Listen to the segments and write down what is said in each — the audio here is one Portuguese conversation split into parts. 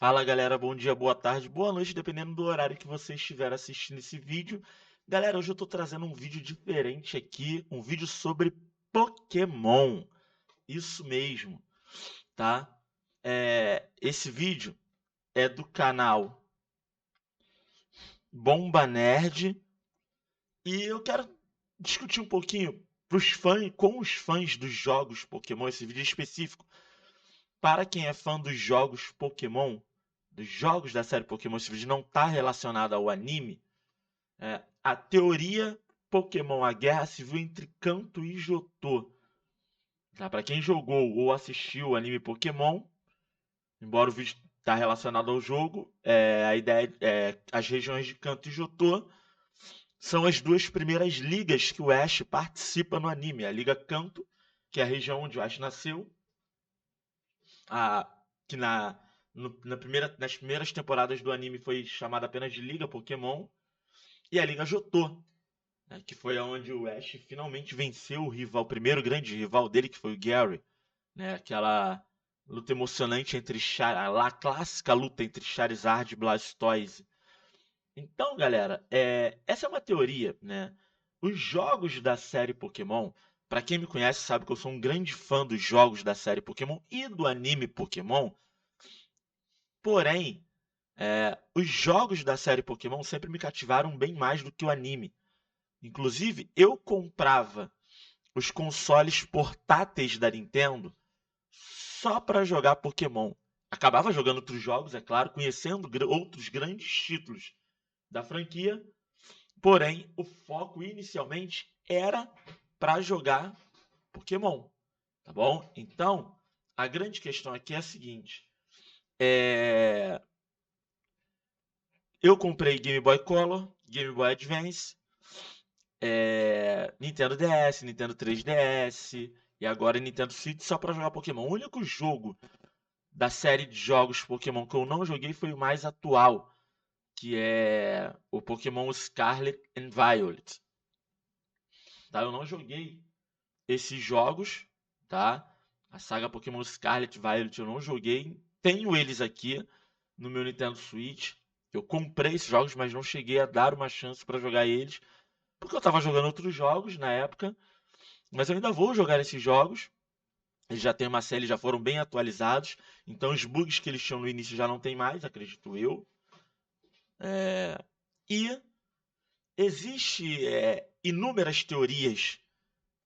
Fala galera, bom dia, boa tarde, boa noite, dependendo do horário que você estiver assistindo esse vídeo. Galera, hoje eu tô trazendo um vídeo diferente aqui, um vídeo sobre Pokémon. Isso mesmo, tá? Esse vídeo é do canal Bomba Nerd e eu quero discutir um pouquinho com os fãs dos jogos Pokémon, esse vídeo é específico. Para quem é fã dos jogos Pokémon, dos jogos da série Pokémon, esse vídeo não está relacionado ao anime. A teoria Pokémon, a guerra civil entre Kanto e Johto. Tá? Para quem jogou ou assistiu o anime Pokémon, embora o vídeo está relacionado ao jogo, a ideia as regiões de Kanto e Johto são as duas primeiras ligas que o Ash participa no anime. A Liga Kanto, que é a região onde o Ash nasceu, a, que nas primeiras temporadas do anime foi chamada apenas de Liga Pokémon, e a Liga Johto, né, que foi onde o Ash finalmente venceu o rival, o primeiro grande rival dele, que foi o Gary, né, aquela luta emocionante entre a clássica luta entre Charizard e Blastoise. Então, galera, essa é uma teoria, né? Os jogos da série Pokémon, para quem me conhece sabe que eu sou um grande fã dos jogos da série Pokémon e do anime Pokémon. Porém, os jogos da série Pokémon sempre me cativaram bem mais do que o anime. Inclusive, eu comprava os consoles portáteis da Nintendo só para jogar Pokémon. Acabava jogando outros jogos, é claro, conhecendo outros grandes títulos da franquia, porém o foco inicialmente era para jogar Pokémon, tá bom? Então, a grande questão aqui é a seguinte: é, eu comprei Game Boy Color, Game Boy Advance, Nintendo DS, Nintendo 3DS e agora Nintendo Switch só para jogar Pokémon. O único jogo da série de jogos Pokémon que eu não joguei foi o mais atual, que é o Pokémon Scarlet and Violet. Tá? Eu não joguei esses jogos, tá? A saga Pokémon Scarlet e Violet eu não joguei. Tenho eles aqui no meu Nintendo Switch. Eu comprei esses jogos, mas não cheguei a dar uma chance para jogar eles, porque eu estava jogando outros jogos na época. Mas eu ainda vou jogar esses jogos. Eles já têm uma série, já foram bem atualizados. Então os bugs que eles tinham no início já não tem mais, acredito eu. E existe inúmeras teorias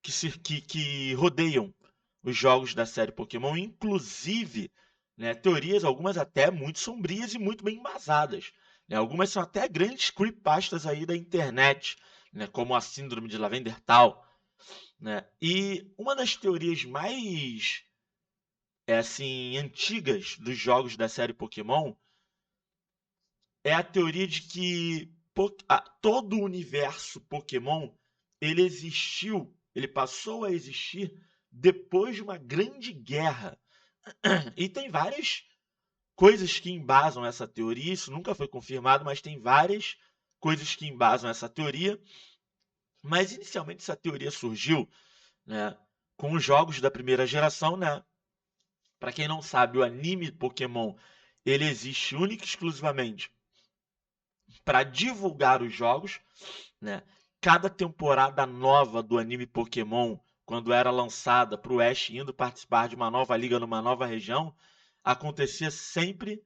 que rodeiam os jogos da série Pokémon, inclusive, né, teorias, algumas até muito sombrias e muito bem embasadas. Né? Algumas são até grandes creepypastas aí da internet, né, como a Síndrome de Lavender Tal. Né? E uma das teorias mais assim antigas dos jogos da série Pokémon é a teoria de que todo o universo Pokémon ele existiu, ele passou a existir depois de uma grande guerra. E tem várias coisas que embasam essa teoria, isso nunca foi confirmado, mas tem várias coisas que embasam essa teoria. Mas inicialmente essa teoria surgiu, né, com os jogos da primeira geração, né? Para quem não sabe, o anime Pokémon ele existe única e exclusivamente para divulgar os jogos, né? Cada temporada nova do anime Pokémon, quando era lançada para o Ash indo participar de uma nova liga numa nova região, acontecia sempre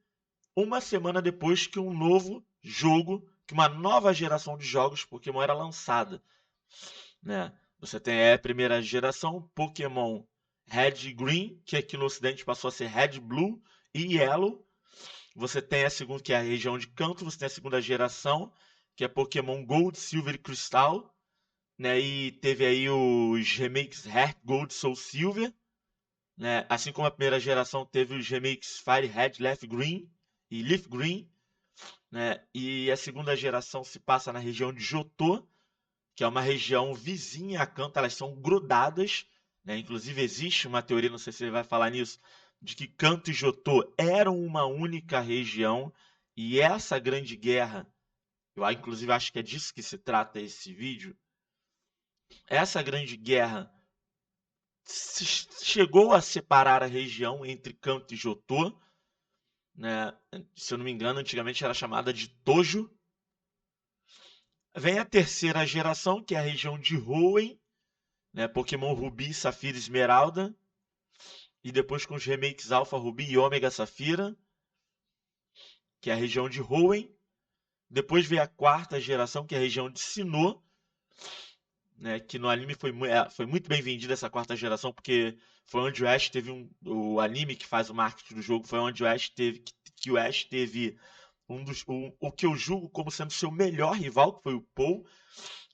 uma semana depois que um novo jogo, que uma nova geração de jogos Pokémon era lançada, né? Você tem a primeira geração Pokémon Red e Green, que aqui no Ocidente passou a ser Red, Blue e Yellow. Você tem a segunda, que é a região de Kanto, você tem a segunda geração, que é Pokémon Gold, Silver e Crystal, né? E teve aí os remakes Heart Gold, Soul Silver, né? Assim como a primeira geração teve os remakes Fire Red, Leaf Green e Leaf Green, né? E a segunda geração se passa na região de Johto, que é uma região vizinha a Kanto, elas são grudadas, né? Inclusive existe uma teoria, não sei se ele vai falar nisso, de que Kanto e Johto eram uma única região e essa grande guerra, eu inclusive acho que é disso que se trata esse vídeo, essa grande guerra chegou a separar a região entre Kanto e Johto, né? Se eu não me engano, antigamente era chamada de Tojo. Vem a terceira geração, que é a região de Hoenn, né? Pokémon Rubi, Safira e Esmeralda. E depois com os remakes Alpha Rubi e Ômega Safira, que é a região de Hoenn. Depois veio a quarta geração, que é a região de Sinnoh, né, que no anime foi muito bem vendida essa quarta geração, porque foi onde o Ash teve o anime que faz o marketing do jogo, foi onde o Ash teve, que o Ash teve o que eu julgo como sendo seu melhor rival, que foi o Paul,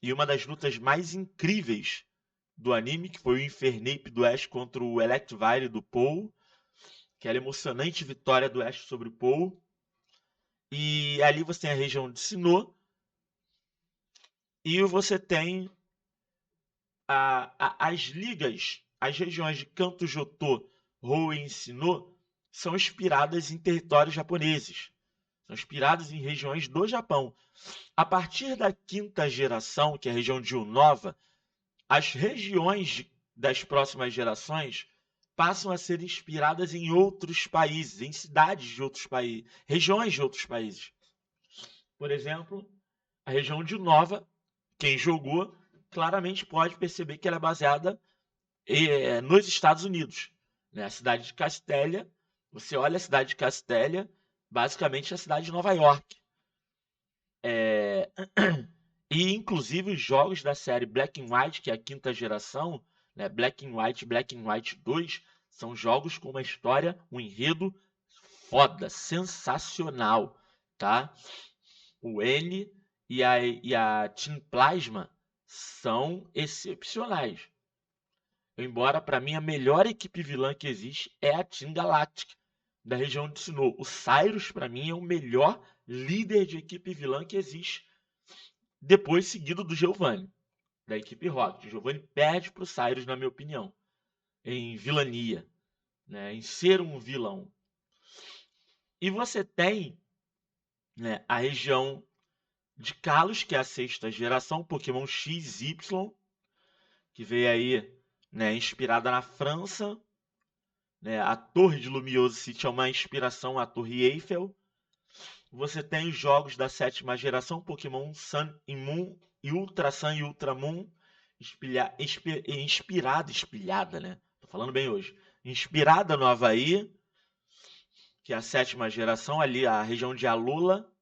e uma das lutas mais incríveis do anime, que foi o Infernape do Ash contra o Electivire do Paul, aquela emocionante vitória do Ash sobre o Paul. E ali você tem a região de Sinnoh, e você tem as ligas, as regiões de Kanto Jotô, Hoenn e Sinnoh são inspiradas em territórios japoneses. São inspiradas em regiões do Japão. A partir da quinta geração, que é a região de Unova, as regiões das próximas gerações passam a ser inspiradas em outros países, em cidades de outros países, regiões de outros países. Por exemplo, a região de Unova, quem jogou claramente pode perceber que ela é baseada nos Estados Unidos. Né? A cidade de Castélia, você olha a cidade de Castélia, basicamente é a cidade de Nova York. E inclusive os jogos da série Black and White, que é a quinta geração, né? Black and White 2, são jogos com uma história, um enredo foda, sensacional, tá? O N e a Team Plasma são excepcionais. Embora, para mim, a melhor equipe vilã que existe é a Team Galactic, da região de Sinnoh. O Cyrus, para mim, é o melhor líder de equipe vilã que existe, depois seguido do Giovanni, da equipe Rocket. O Giovanni perde para o Cyrus, na minha opinião, em vilania, né, em ser um vilão. E você tem, né, a região de Kalos, que é a sexta geração, Pokémon XY, que veio aí, né, inspirada na França. Né, a Torre de Lumioso City é uma inspiração à Torre Eiffel. Você tem os jogos da sétima geração, Pokémon Sun e Moon e Ultra Sun e Ultra Moon, espelhada, né? Tô falando bem hoje. Inspirada no Havaí, que é a sétima geração, ali a região de Alola.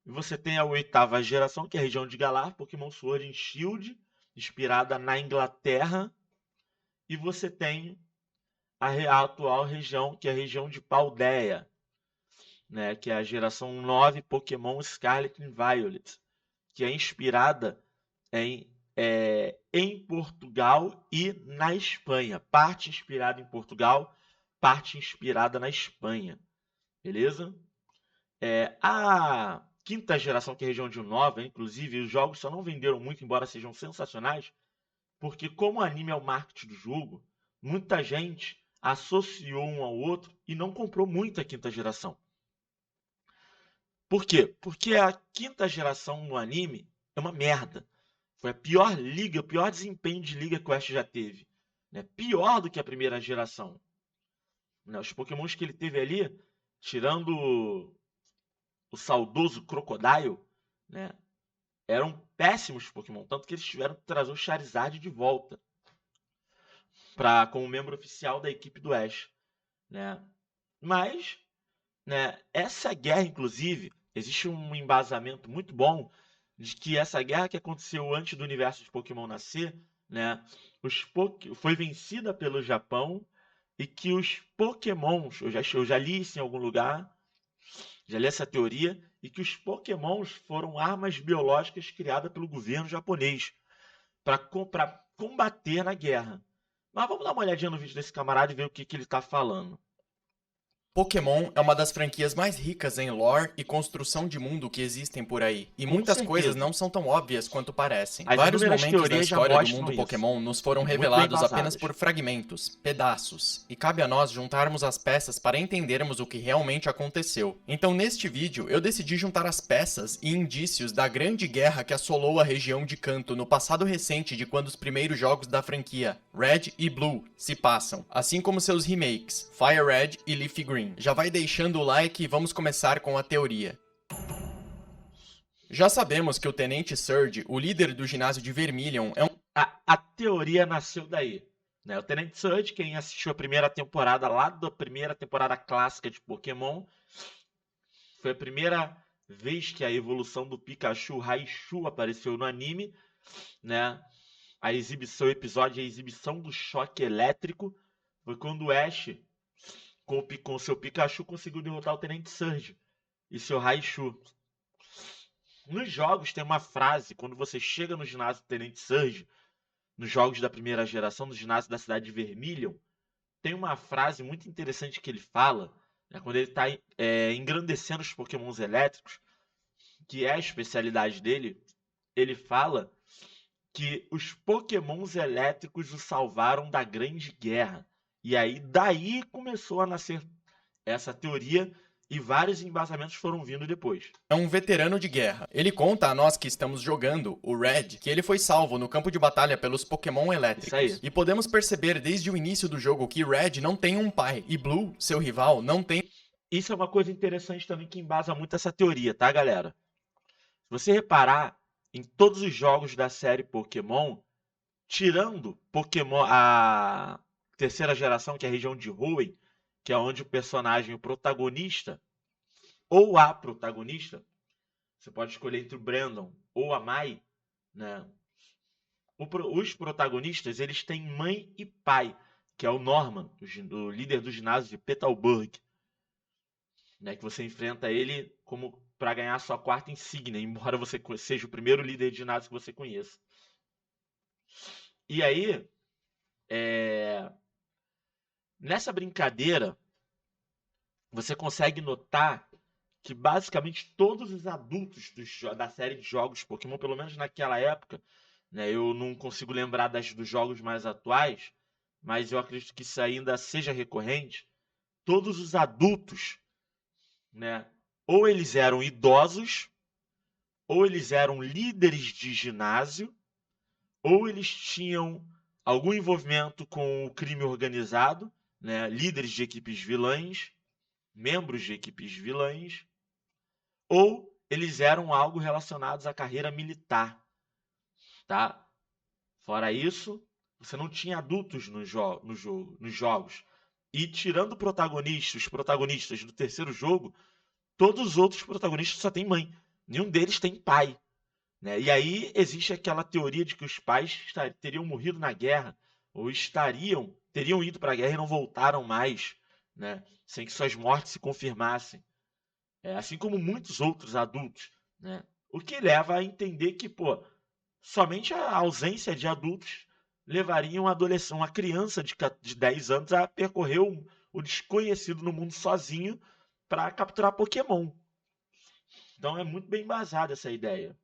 E você tem a oitava geração, que é a região de Galar, Pokémon Sword and Shield, inspirada na Inglaterra. E você tem a atual região, que é a região de Paldea, né, que é a geração 9 Pokémon Scarlet e Violet, que é inspirada em Portugal e na Espanha. Parte inspirada em Portugal, parte inspirada na Espanha. Beleza? A quinta geração, que é a região de Unova, inclusive, os jogos só não venderam muito, embora sejam sensacionais, porque como o anime é o marketing do jogo, muita gente associou um ao outro e não comprou muito a quinta geração. Por quê? Porque a quinta geração no anime é uma merda. Foi a pior liga, o pior desempenho de liga que o Ash já teve. Né? Pior do que a primeira geração. Né? Os Pokémons que ele teve ali, tirando o saudoso Crocodile, né? Eram péssimos Pokémon. Tanto que eles tiveram que trazer o Charizard de volta como membro oficial da equipe do Ash. Né? Mas, né, essa guerra, inclusive, existe um embasamento muito bom de que essa guerra que aconteceu antes do universo de Pokémon nascer, né, foi vencida pelo Japão e que os Pokémons, eu já li isso em algum lugar, já li essa teoria, e que os Pokémons foram armas biológicas criadas pelo governo japonês para combater na guerra. Mas vamos dar uma olhadinha no vídeo desse camarada e ver o que ele está falando. Pokémon é uma das franquias mais ricas em lore e construção de mundo que existem por aí, e muitas coisas não são tão óbvias quanto parecem. Vários momentos da história do mundo Pokémon nos foram revelados apenas por fragmentos, pedaços, e cabe a nós juntarmos as peças para entendermos o que realmente aconteceu. Então neste vídeo eu decidi juntar as peças e indícios da grande guerra que assolou a região de Kanto no passado recente de quando os primeiros jogos da franquia, Red e Blue, se passam, assim como seus remakes, Fire Red e Leaf Green. ruim? Já vai deixando o like e vamos começar com a teoria. Já sabemos que o Tenente Surge, o líder do ginásio de Vermilion, é um... A teoria nasceu daí, né? O Tenente Surge, quem assistiu a primeira temporada, lá da primeira temporada clássica de Pokémon, foi a primeira vez que a evolução do Pikachu Raichu apareceu no anime, né? A exibição, o episódio, a exibição do choque elétrico, foi quando o Ash, com o seu Pikachu, conseguiu derrotar o Tenente Surge e seu Raichu. Nos jogos tem uma frase, quando você chega no ginásio do Tenente Surge, nos jogos da primeira geração, no ginásio da cidade de Vermilion, tem uma frase muito interessante que ele fala, né, quando ele está engrandecendo os Pokémons elétricos, que é a especialidade dele. Ele fala que os Pokémons elétricos o salvaram da Grande Guerra. E aí, daí começou a nascer essa teoria e vários embasamentos foram vindo depois. É um veterano de guerra. Ele conta a nós que estamos jogando, o Red, que ele foi salvo no campo de batalha pelos Pokémon elétricos. Isso aí. E podemos perceber desde o início do jogo que Red não tem um pai, e Blue, seu rival, não tem... Isso é uma coisa interessante também que embasa muito essa teoria, tá, galera? Se você reparar, em todos os jogos da série Pokémon, tirando Pokémon a terceira geração, que é a região de Hoenn, que é onde o personagem, o protagonista, ou a protagonista, você pode escolher entre o Brandon ou a Mai, né? Os protagonistas, eles têm mãe e pai, que é o Norman, o líder do ginásio de Petalburg, né? Que você enfrenta ele como para ganhar a sua quarta insígnia, embora você seja o primeiro líder de ginásio que você conheça. E aí, nessa brincadeira, você consegue notar que basicamente todos os adultos da série de jogos Pokémon, pelo menos naquela época, né, eu não consigo lembrar dos jogos mais atuais, mas eu acredito que isso ainda seja recorrente, todos os adultos, né, ou eles eram idosos, ou eles eram líderes de ginásio, ou eles tinham algum envolvimento com o crime organizado, né, líderes de equipes vilãs, membros de equipes vilãs, ou eles eram algo relacionados à carreira militar, tá? Fora isso, você não tinha adultos nos jogos. E tirando os protagonistas do terceiro jogo, todos os outros protagonistas só têm mãe. Nenhum deles tem pai, né? E aí existe aquela teoria de que os pais teriam morrido na guerra, ou teriam ido para a guerra e não voltaram mais, né? Sem que suas mortes se confirmassem. Assim como muitos outros adultos, né? O que leva a entender que, somente a ausência de adultos levaria uma criança de 10 anos a percorrer o desconhecido no mundo sozinho para capturar Pokémon. Então é muito bem embasada essa ideia.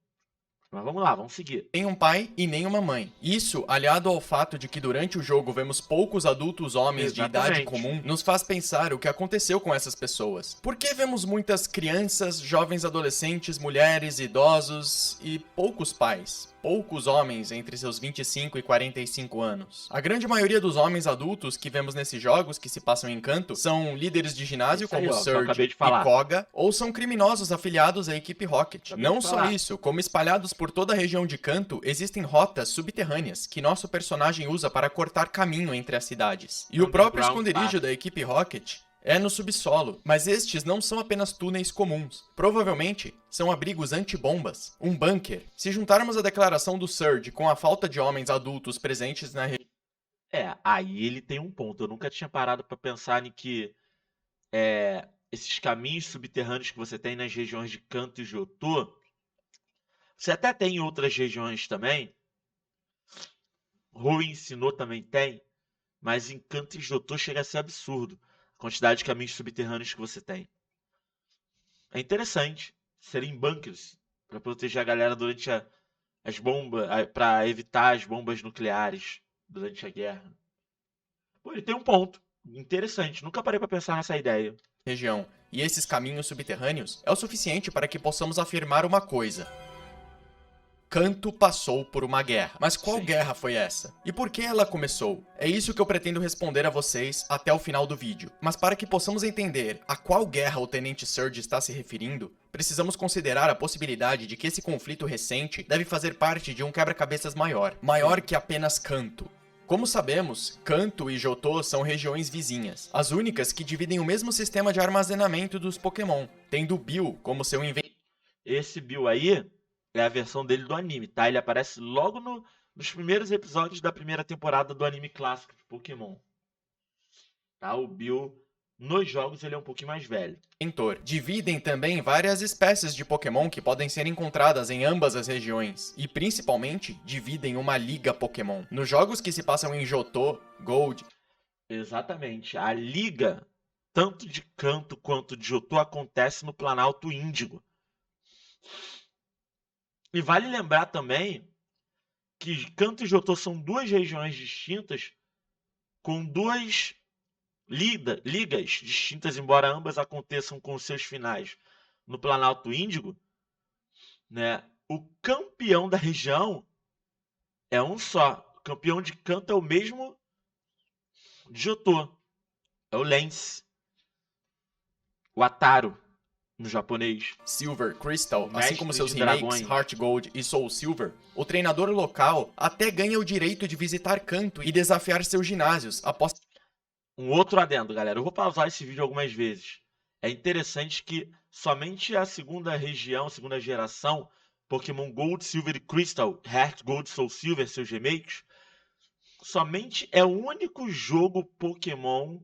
Mas vamos lá, vamos seguir. Tem um pai e nem uma mãe. Isso, aliado ao fato de que durante o jogo vemos poucos adultos homens Exatamente. de idade comum, nos faz pensar o que aconteceu com essas pessoas. Por que vemos muitas crianças, jovens adolescentes, mulheres, idosos e poucos pais? Poucos homens entre seus 25 e 45 anos. A grande maioria dos homens adultos que vemos nesses jogos que se passam em Kanto são líderes de ginásio como Surge e Koga, ou são criminosos afiliados à equipe Rocket. Não só isso, como espalhados por toda a região de Kanto, existem rotas subterrâneas que nosso personagem usa para cortar caminho entre as cidades. E o próprio esconderijo da equipe Rocket é no subsolo, mas estes não são apenas túneis comuns. Provavelmente são abrigos antibombas, um bunker. Se juntarmos a declaração do Surge com a falta de homens adultos presentes na região... Aí ele tem um ponto. Eu nunca tinha parado para pensar em que esses caminhos subterrâneos que você tem nas regiões de Kanto e Johto, você até tem em outras regiões também. Hoenn Sinnoh também tem, mas em Kanto e Johto chega a ser absurdo a quantidade de caminhos subterrâneos que você tem. É interessante serem bunkers para proteger a galera durante as bombas, para evitar as bombas nucleares durante a guerra. Ele tem um ponto interessante. Nunca parei para pensar nessa ideia. Região. E esses caminhos subterrâneos é o suficiente para que possamos afirmar uma coisa. Kanto passou por uma guerra. Mas qual guerra foi essa? E por que ela começou? É isso que eu pretendo responder a vocês até o final do vídeo. Mas para que possamos entender a qual guerra o Tenente Surge está se referindo, precisamos considerar a possibilidade de que esse conflito recente deve fazer parte de um quebra-cabeças maior que apenas Kanto. Como sabemos, Kanto e Johto são regiões vizinhas, as únicas que dividem o mesmo sistema de armazenamento dos Pokémon, tendo Bill como seu inventor. Esse Bill aí é a versão dele do anime, tá? Ele aparece logo nos primeiros episódios da primeira temporada do anime clássico de Pokémon. Tá? O Bill, nos jogos, ele é um pouquinho mais velho. Dividem também várias espécies de Pokémon que podem ser encontradas em ambas as regiões. E, principalmente, dividem uma liga Pokémon. Nos jogos que se passam em Johto, Gold... Exatamente. A liga, tanto de Kanto quanto de Johto, acontece no Planalto Índigo. E vale lembrar também que Kanto e Johto são duas regiões distintas com duas ligas distintas, embora ambas aconteçam com seus finais no Planalto Índigo, né? O campeão da região é um só. O campeão de Kanto é o mesmo de Johto. É o Lance. O Ataru, no japonês. Silver Crystal, assim como seus remakes Heart Gold e Soul Silver, o treinador local até ganha o direito de visitar Kanto e desafiar seus ginásios após... Um outro adendo, galera. Eu vou pausar esse vídeo algumas vezes. É interessante que somente a segunda região, segunda geração, Pokémon Gold, Silver e Crystal, Heart Gold, Soul Silver, seus remakes, somente é o único jogo Pokémon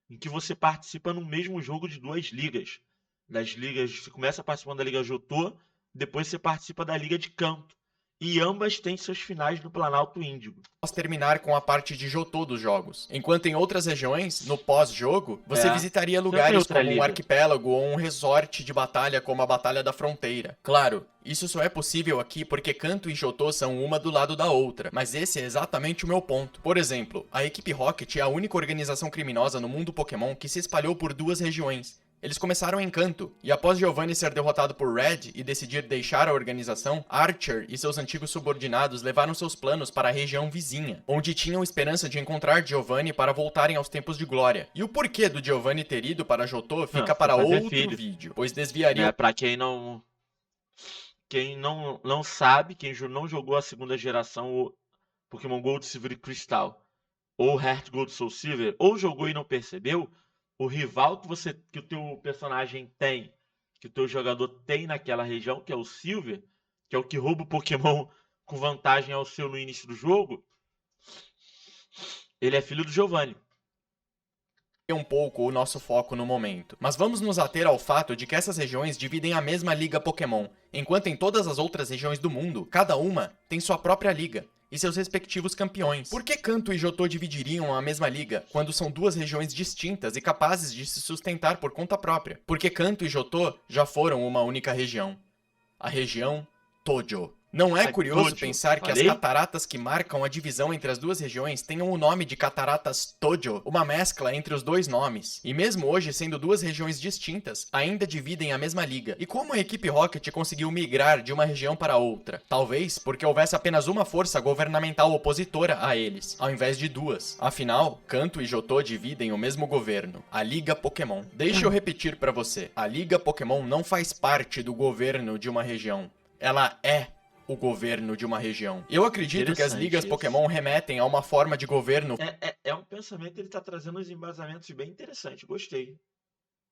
em que você participa no mesmo jogo de duas ligas. Das ligas, você começa participando da Liga Johto, depois você participa da Liga de Kanto. E ambas têm seus finais no Planalto Índigo. Após terminar com a parte de Johto dos jogos. Enquanto em outras regiões, no pós-jogo, você visitaria lugares como um arquipélago ou um resort de batalha como a Batalha da Fronteira. Claro, isso só é possível aqui porque Kanto e Johto são uma do lado da outra, mas esse é exatamente o meu ponto. Por exemplo, a equipe Rocket é a única organização criminosa no mundo Pokémon que se espalhou por duas regiões. Eles começaram em Kanto, e após Giovanni ser derrotado por Red e decidir deixar a organização, Archer e seus antigos subordinados levaram seus planos para a região vizinha, onde tinham esperança de encontrar Giovanni para voltarem aos tempos de glória. E o porquê do Giovanni ter ido para Johto fica para outro vídeo, pois desviaria... Pra quem não sabe, quem não jogou a segunda geração, o Pokémon Gold, Silver e Crystal, ou Heart Gold, Soul Silver, ou jogou e não percebeu, o rival que o teu personagem tem, que o teu jogador tem naquela região, que é o Silver, que é o que rouba o Pokémon com vantagem ao seu no início do jogo, ele é filho do Giovanni. Um pouco o nosso foco no momento. Mas vamos nos ater ao fato de que essas regiões dividem a mesma liga Pokémon, enquanto em todas as outras regiões do mundo, cada uma tem sua própria liga e seus respectivos campeões. Por que Kanto e Johto dividiriam a mesma liga, quando são duas regiões distintas e capazes de se sustentar por conta própria? Porque Kanto e Johto já foram uma única região. A região Tojo. Não é curioso pensar que as cataratas que marcam a divisão entre as duas regiões tenham o nome de Cataratas Tojo, uma mescla entre os dois nomes. E mesmo hoje, sendo duas regiões distintas, ainda dividem a mesma liga. E como a equipe Rocket conseguiu migrar de uma região para outra? Talvez porque houvesse apenas uma força governamental opositora a eles, ao invés de duas. Afinal, Kanto e Johto dividem o mesmo governo, a Liga Pokémon. Deixa eu repetir pra você, a Liga Pokémon não faz parte do governo de uma região. Ela é o governo de uma região. Eu acredito que as ligas Pokémon remetem a uma forma de governo... É um pensamento, ele tá trazendo uns embasamentos bem interessantes. Gostei.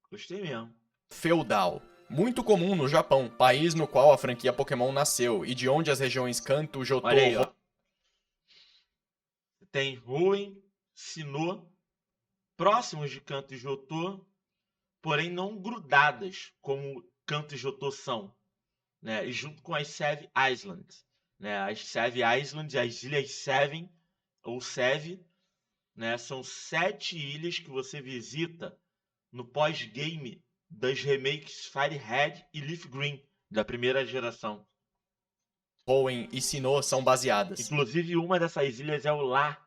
Gostei mesmo. Feudal. Muito comum no Japão, país no qual a franquia Pokémon nasceu, e de onde as regiões Kanto, Johto... Olha aí, ó. Tem Hoenn, Sinnoh, próximos de Kanto e Johto, porém não grudadas, como Kanto e Johto são. Né, e junto com as Seven Islands, né, as Seven Islands, as Ilhas Seven, ou Seve, né, são 7 ilhas que você visita no pós-game das remakes Fire Red e Leaf Green, da primeira geração. Hoenn e Sinnoh são baseadas. Inclusive, uma dessas ilhas é o lar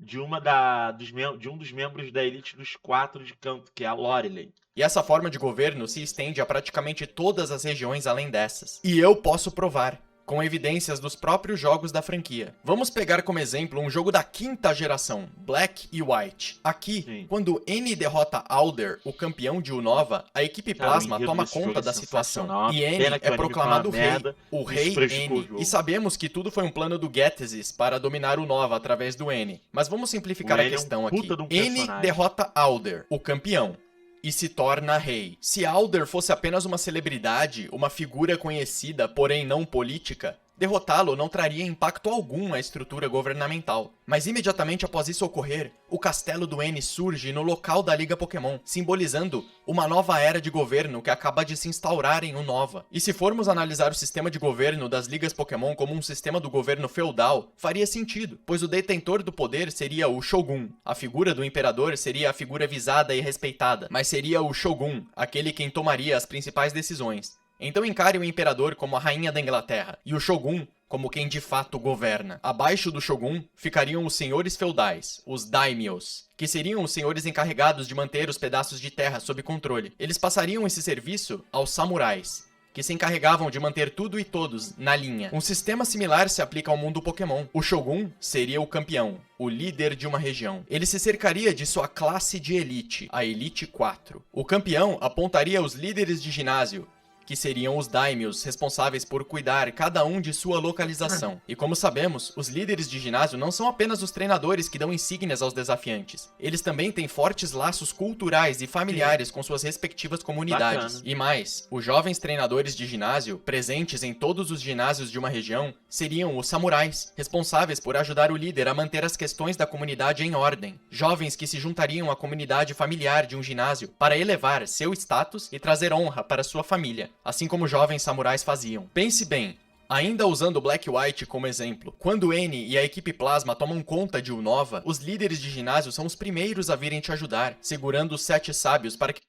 de um dos membros da elite dos 4 de Kanto, que é a Lorelei. E essa forma de governo se estende a praticamente todas as regiões além dessas. E eu posso provar. com evidências dos próprios jogos da franquia. Vamos pegar como exemplo um jogo da 5ª geração, Black e White. Aqui, quando N derrota Alder, o campeão de Unova, a equipe Plasma toma conta da situação. E N é proclamado rei, o rei N. E sabemos que tudo foi um plano do Getesis para dominar Unova através do N. Mas vamos simplificar a questão aqui. N derrota Alder, o campeão, e se torna rei. Se Alder fosse apenas uma celebridade, uma figura conhecida, porém não política, derrotá-lo não traria impacto algum à estrutura governamental. Mas imediatamente após isso ocorrer, o castelo do N surge no local da Liga Pokémon, simbolizando uma nova era de governo que acaba de se instaurar em Unova. E se formos analisar o sistema de governo das ligas Pokémon como um sistema do governo feudal, faria sentido, pois o detentor do poder seria o Shogun. A figura do imperador seria a figura visada e respeitada, mas seria o Shogun, aquele quem tomaria as principais decisões. Então encare o imperador como a rainha da Inglaterra, e o Shogun como quem de fato governa. Abaixo do Shogun ficariam os senhores feudais, os daimyos, que seriam os senhores encarregados de manter os pedaços de terra sob controle. Eles passariam esse serviço aos samurais, que se encarregavam de manter tudo e todos na linha. Um sistema similar se aplica ao mundo Pokémon. O Shogun seria o campeão, o líder de uma região. Ele se cercaria de sua classe de elite, a Elite 4. O campeão apontaria os líderes de ginásio, que seriam os daimyos, responsáveis por cuidar cada um de sua localização. E como sabemos, os líderes de ginásio não são apenas os treinadores que dão insígnias aos desafiantes. Eles também têm fortes laços culturais e familiares com suas respectivas comunidades. E mais, os jovens treinadores de ginásio, presentes em todos os ginásios de uma região, seriam os samurais, responsáveis por ajudar o líder a manter as questões da comunidade em ordem. Jovens que se juntariam à comunidade familiar de um ginásio para elevar seu status e trazer honra para sua família, assim como jovens samurais faziam. Pense bem, ainda usando Black White como exemplo, quando N e a equipe Plasma tomam conta de Unova, os líderes de ginásio são os primeiros a virem te ajudar, segurando os 7 sábios para que...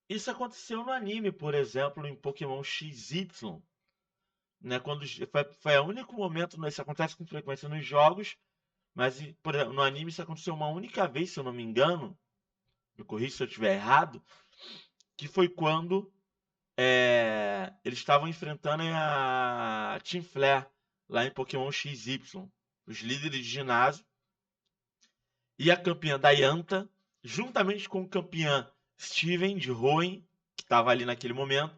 Isso aconteceu no anime, por exemplo, em Pokémon XY, né? Quando foi o único momento, isso acontece com frequência nos jogos, mas por exemplo, no anime isso aconteceu uma única vez, se eu não me engano, me corrija se eu estiver errado, que foi quando eles estavam enfrentando a Team Flare lá em Pokémon XY, os líderes de ginásio, e a campeã Diantha, juntamente com o campeão Steven de Hoenn, que estava ali naquele momento,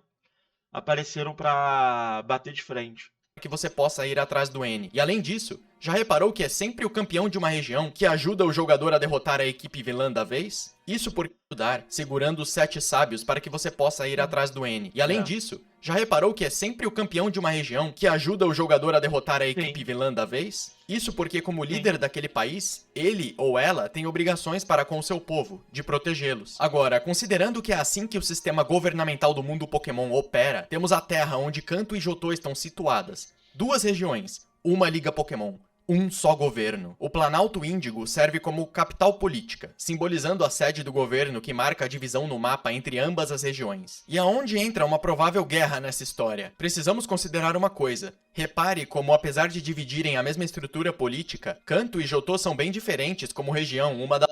apareceram para bater de frente. Que você possa ir atrás do N. E além disso, já reparou que é sempre o campeão de uma região que ajuda o jogador a derrotar a equipe vilã da vez? Isso por ajudar, segurando os 7 sábios para que você possa ir atrás do N. E além disso, já reparou que é sempre o campeão de uma região que ajuda o jogador a derrotar a equipe vilã da vez? Isso porque, como líder daquele país, ele ou ela tem obrigações para com o seu povo, de protegê-los. Agora, considerando que é assim que o sistema governamental do mundo Pokémon opera, temos a Terra onde Kanto e Johto estão situadas. 2 regiões, uma Liga Pokémon, um só governo. O Planalto Índigo serve como capital política, simbolizando a sede do governo que marca a divisão no mapa entre ambas as regiões. E aonde entra uma provável guerra nessa história? Precisamos considerar uma coisa. Repare como, apesar de dividirem a mesma estrutura política, Kanto e Johto são bem diferentes como região, uma da...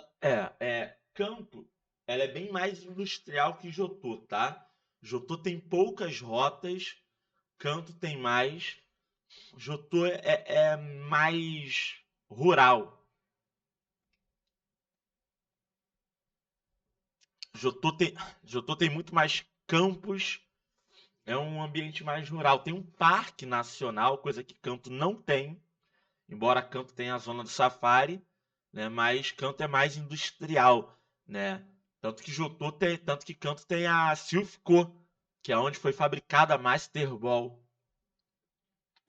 Kanto, ela é bem mais industrial que Johto, tá? Johto tem poucas rotas, Kanto tem mais... Johto é mais rural. Johto tem muito mais campos. É um ambiente mais rural. Tem um parque nacional, coisa que Kanto não tem. Embora Kanto tenha a zona do safari, né? Mas Kanto é mais industrial, né? Tanto que Kanto tem a Silphco, que é onde foi fabricada a Master Ball.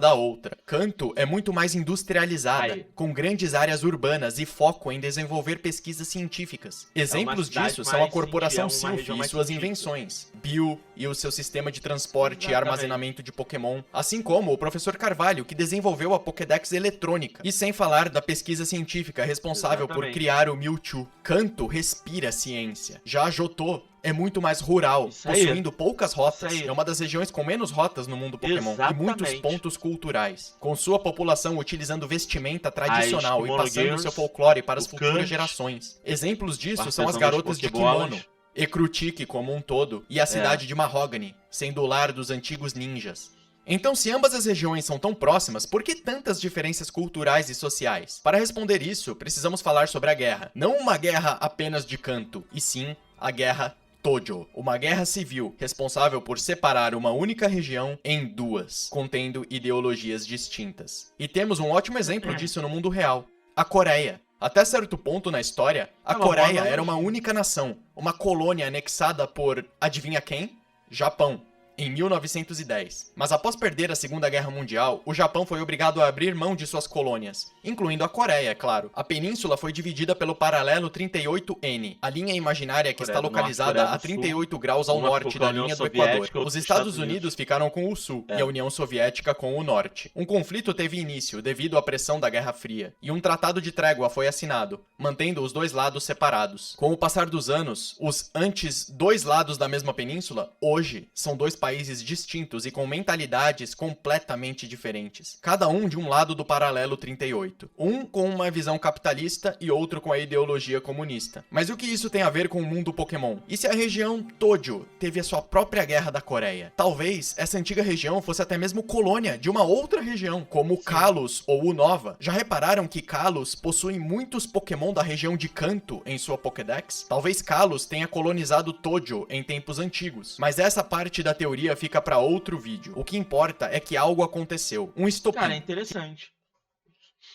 Da outra. Kanto é muito mais industrializada, com grandes áreas urbanas e foco em desenvolver pesquisas científicas. Exemplos disso são a Corporação Silph e suas invenções, Bio e o seu sistema de transporte e armazenamento de Pokémon, assim como o Professor Carvalho, que desenvolveu a Pokédex eletrônica, e sem falar da pesquisa científica responsável por criar o Mewtwo. Kanto respira ciência. Já Johto é muito mais rural, possuindo poucas rotas. É uma das regiões com menos rotas no mundo Pokémon e muitos pontos culturais, com sua população utilizando vestimenta tradicional e passando seu folclore para as futuras gerações. Exemplos disso são as garotas de kimono, Ecrutique como um todo e a cidade de Mahogany, sendo o lar dos antigos ninjas. Então, se ambas as regiões são tão próximas, por que tantas diferenças culturais e sociais? Para responder isso, precisamos falar sobre a guerra. Não uma guerra apenas de canto, e sim a guerra Tojo, uma guerra civil responsável por separar uma única região em duas, contendo ideologias distintas. E temos um ótimo exemplo disso no mundo real: a Coreia. Até certo ponto na história, a Coreia era uma única nação, uma colônia anexada por, adivinha quem? Japão, em 1910. Mas após perder a Segunda Guerra Mundial, o Japão foi obrigado a abrir mão de suas colônias, incluindo a Coreia, é claro. A península foi dividida pelo paralelo 38N, a linha imaginária que está localizada a 38 graus ao norte da linha do Equador. Os Estados Unidos ficaram com o sul e a União Soviética com o norte. Um conflito teve início devido à pressão da Guerra Fria, e um tratado de trégua foi assinado, mantendo os dois lados separados. Com o passar dos anos, os antes dois lados da mesma península, hoje, são dois países distintos e com mentalidades completamente diferentes. Cada um de um lado do paralelo 38. Um com uma visão capitalista e outro com a ideologia comunista. Mas o que isso tem a ver com o mundo Pokémon? E se a região Tojo teve a sua própria guerra da Coreia? Talvez essa antiga região fosse até mesmo colônia de uma outra região, como Kalos ou Unova. Já repararam que Kalos possui muitos Pokémon da região de Kanto em sua Pokédex? Talvez Kalos tenha colonizado Tojo em tempos antigos. Mas essa parte da teoria fica para outro vídeo. O que importa é que algo aconteceu. Um estopim. Cara, é interessante.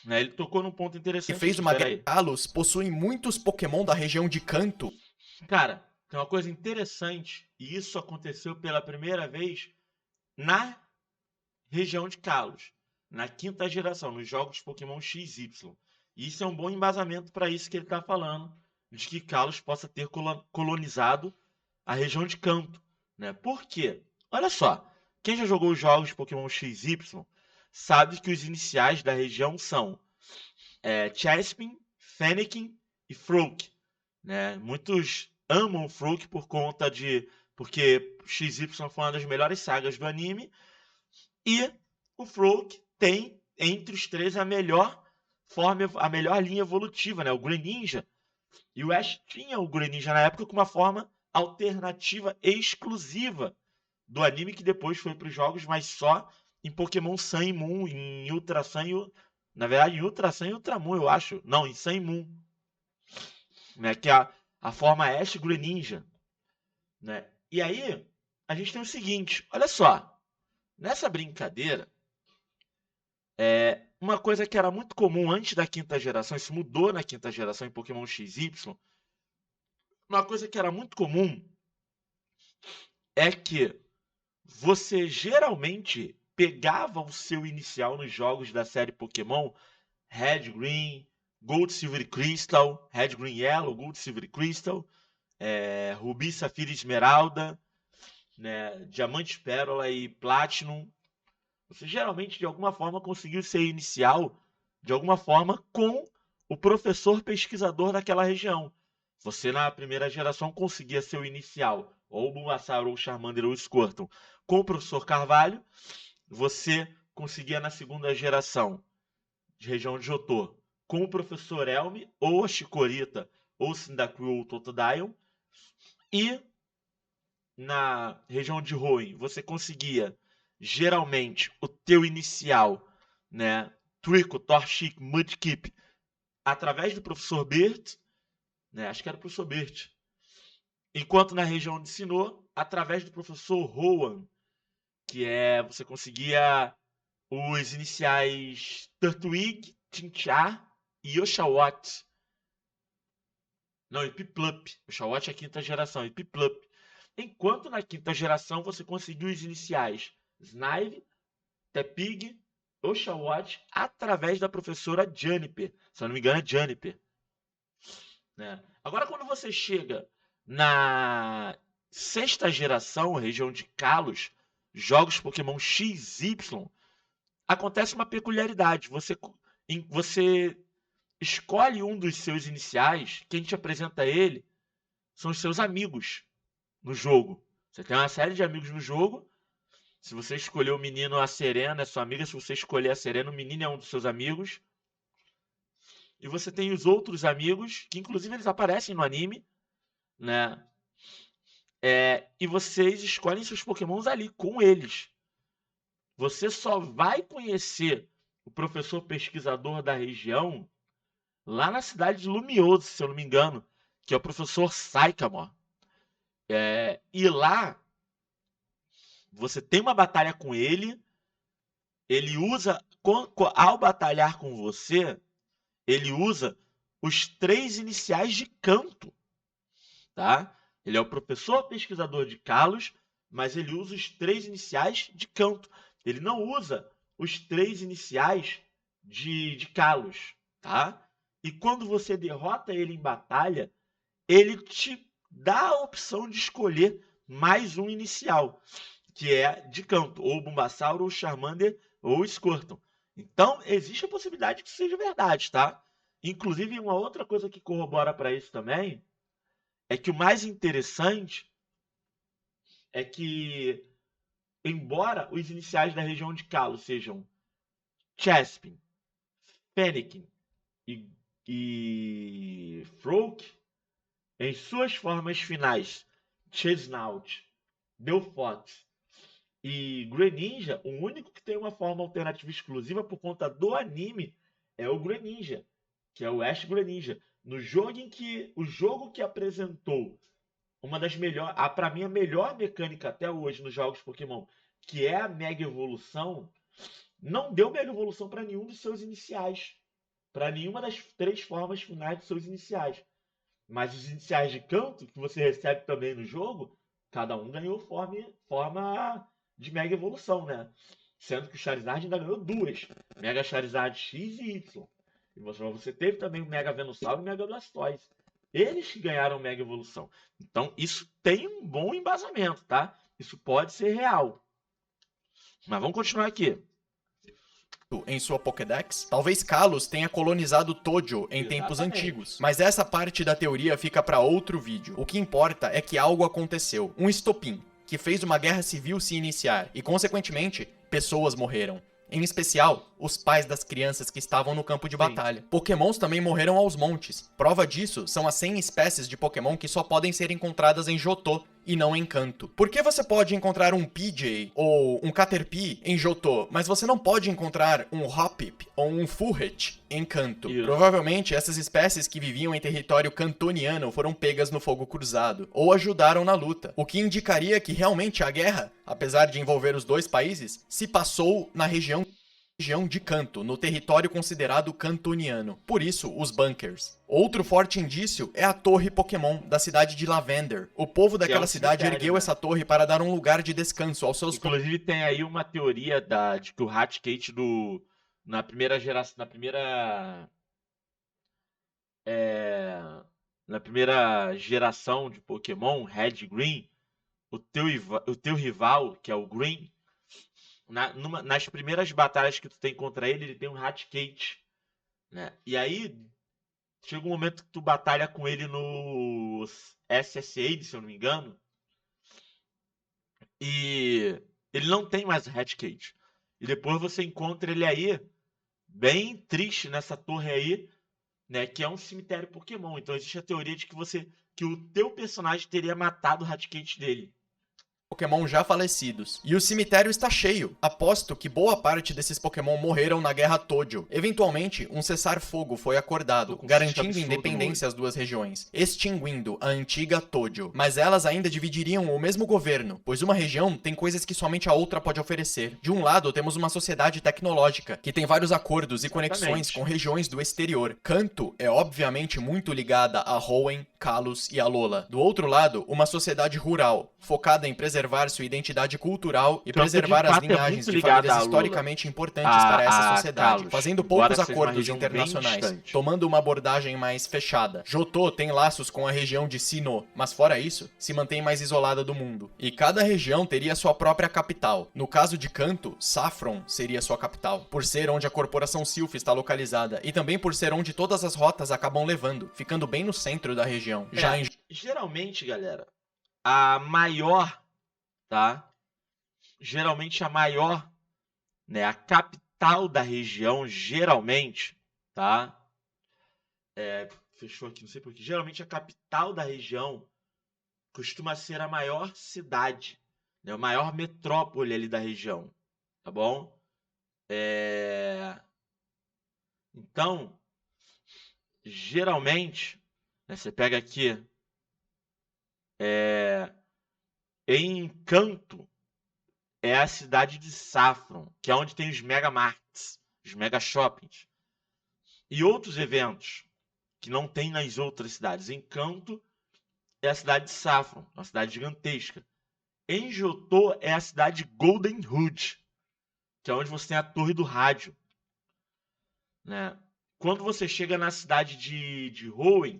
Ele tocou num ponto interessante. E fez uma guerra. Kalos possui muitos Pokémon da região de Kanto. Cara, tem uma coisa interessante. E isso aconteceu pela primeira vez na região de Kalos. Na quinta geração, nos jogos Pokémon XY. E isso é um bom embasamento para isso que ele está falando. De que Kalos possa ter colonizado a região de Kanto. Né? Por quê? Olha só, quem já jogou os jogos Pokémon XY sabe que os iniciais da região são Chespin, Fennekin e Froak. Né? Muitos amam o Froak porque XY foi uma das melhores sagas do anime, e o Froak tem, entre os três, a melhor linha evolutiva, né? O Greninja. E o Ash tinha o Greninja na época com uma forma alternativa exclusiva do anime, que depois foi para os jogos, mas só em Pokémon Sun e Moon, em Ultra Sun na verdade, em Ultra Sun e Ultra Moon, eu acho. Não, em Sun e Moon. Né? Que é a forma Ash Greninja. Né? E aí, a gente tem o seguinte, olha só. Nessa brincadeira, uma coisa que era muito comum antes da quinta geração, isso mudou na quinta geração em Pokémon XY, uma coisa que era muito comum é que você geralmente pegava o seu inicial nos jogos da série Pokémon Red, Green, Gold, Silver e Crystal, Red, Green, Yellow, Gold, Silver e Crystal, Rubi, Safira e Esmeralda, né, Diamante, Pérola e Platinum. Você geralmente, de alguma forma, conseguiu ser inicial, de alguma forma, com o professor pesquisador daquela região. Você, na primeira geração, conseguia ser o inicial, ou o Bulbasaur, ou o Charmander, ou o Squirtle, com o professor Carvalho. Você conseguia, na segunda geração, de região de Johto, com o professor Elm, ou a Chikorita, ou o Cyndaquil, ou o Totodile. E na região de Hoenn, você conseguia, geralmente, o teu inicial, né, Trico, Torchic, Mudkip, através do professor Bert, né, acho que era o professor Bert. Enquanto na região de Sinnoh, através do professor Rowan, que você conseguia os iniciais Turtwig, Tinchar e Oshawott. Não, e Piplup. Oshawott é a quinta geração, e Piplup. Enquanto na quinta geração você conseguiu os iniciais Snive, Tepig, Oshawott, através da professora Juniper. Se eu não me engano, é Juniper. Né? Agora, quando você chega na sexta geração, região de Kalos, jogos Pokémon XY, acontece uma peculiaridade. Você escolhe um dos seus iniciais, quem te apresenta ele são os seus amigos no jogo. Você tem uma série de amigos no jogo. Se você escolher o menino, a Serena é sua amiga. Se você escolher a Serena, o menino é um dos seus amigos. E você tem os outros amigos, que inclusive eles aparecem no anime, né? E vocês escolhem seus pokémons ali, com eles. você só vai conhecer o professor pesquisador da região lá na cidade de Lumiose, se eu não me engano, que é o professor Sycamore. E lá você tem uma batalha com ele, ele usa, ao batalhar com você, ele usa os 3 iniciais de canto, tá? Ele é o professor pesquisador de Kalos, mas ele usa os 3 iniciais de canto. Ele não usa os 3 iniciais de Kalos, tá? E quando você derrota ele em batalha, ele te dá a opção de escolher mais um inicial, que é de canto, ou Bulbasaur, ou Charmander, ou Squirtle. Então, existe a possibilidade que isso seja verdade, tá? Inclusive, uma outra coisa que corrobora para isso também é que o mais interessante é que, embora os iniciais da região de Kalos sejam Chespin, Fennekin e Froak, em suas formas finais, Chesnaught, Delphox e Greninja, o único que tem uma forma alternativa exclusiva por conta do anime é o Greninja, que é o Ash Greninja. No jogo o jogo que apresentou uma das melhores, para mim a melhor mecânica até hoje nos jogos Pokémon, que é a Mega Evolução, não deu Mega Evolução para nenhum dos seus iniciais, para nenhuma das 3 formas finais dos seus iniciais. Mas os iniciais de canto, que você recebe também no jogo, cada um ganhou forma de Mega Evolução, né? Sendo que o Charizard ainda ganhou 2. Mega Charizard X e Y. E você teve também o Mega Venusaur e o Mega Blastoise. Eles que ganharam Mega Evolução. Então, isso tem um bom embasamento, tá? Isso pode ser real. Mas vamos continuar aqui. Em sua Pokédex, talvez Kalos tenha colonizado Tojo em tempos antigos, mas essa parte da teoria fica para outro vídeo. O que importa é que algo aconteceu, um estopim, que fez uma guerra civil se iniciar e, consequentemente, pessoas morreram. Em especial, os pais das crianças que estavam no campo de batalha. Pokémons também morreram aos montes. Prova disso são as 100 espécies de Pokémon que só podem ser encontradas em Johto e não em Kanto. Por que você pode encontrar um PJ ou um Caterpie em Johto, mas você não pode encontrar um Hoppip ou um Furret em Kanto? Provavelmente essas espécies que viviam em território cantoniano foram pegas no fogo cruzado ou ajudaram na luta, o que indicaria que realmente a guerra, apesar de envolver os 2 países, se passou na região de Kanto, no território considerado cantoniano. Por isso, os bunkers. Outro forte indício é a torre Pokémon da cidade de Lavender. O povo daquela cidade ergueu essa torre para dar um lugar de descanso aos seus... Inclusive tem aí uma teoria de que o Raticate na primeira geração, na primeira geração de Pokémon, Red e Green, o teu rival, que é o Green, nas primeiras batalhas que tu tem contra ele tem um Raticate, né? E aí chega um momento que tu batalha com ele no SSA, se eu não me engano, e ele não tem mais o Raticate. E depois você encontra ele aí, bem triste nessa torre aí, né? Que é um cemitério Pokémon. Então existe a teoria de que o teu personagem teria matado o Raticate dele. Pokémon já falecidos. E o cemitério está cheio. Aposto que boa parte desses Pokémon morreram na Guerra Tojo. Eventualmente, um cessar-fogo foi acordado, garantindo independência às 2 regiões, extinguindo a antiga Tojo. Mas elas ainda dividiriam o mesmo governo, pois uma região tem coisas que somente a outra pode oferecer. De um lado, temos uma sociedade tecnológica, que tem vários acordos e conexões com regiões do exterior. Kanto é obviamente muito ligada a Hoenn, Kalos e Alola. Do outro lado, uma sociedade rural, focada em preservar sua identidade cultural e preservar as linhagens de famílias historicamente importantes para essa sociedade, fazendo poucos acordos internacionais, tomando uma abordagem mais fechada. Johto tem laços com a região de Sinnoh, mas fora isso, se mantém mais isolada do mundo. E cada região teria sua própria capital. No caso de Kanto, Saffron seria sua capital, por ser onde a corporação Silph está localizada, e também por ser onde todas as rotas acabam levando, ficando bem no centro da região. Geralmente, galera, a maior, tá? Geralmente a maior, né? A capital da região, geralmente, tá? Fechou aqui, não sei porquê. Geralmente a capital da região costuma ser a maior cidade, né? A maior metrópole ali da região, tá bom? Então, geralmente, né, você pega aqui, em Encanto, é a cidade de Saffron, que é onde tem os Mega Marts, os Mega Shoppings. E outros eventos que não tem nas outras cidades. Encanto é a cidade de Saffron, uma cidade gigantesca. Em Johto é a cidade de Golden Hood, que é onde você tem a torre do rádio. Né? Quando você chega na cidade de Hoenn,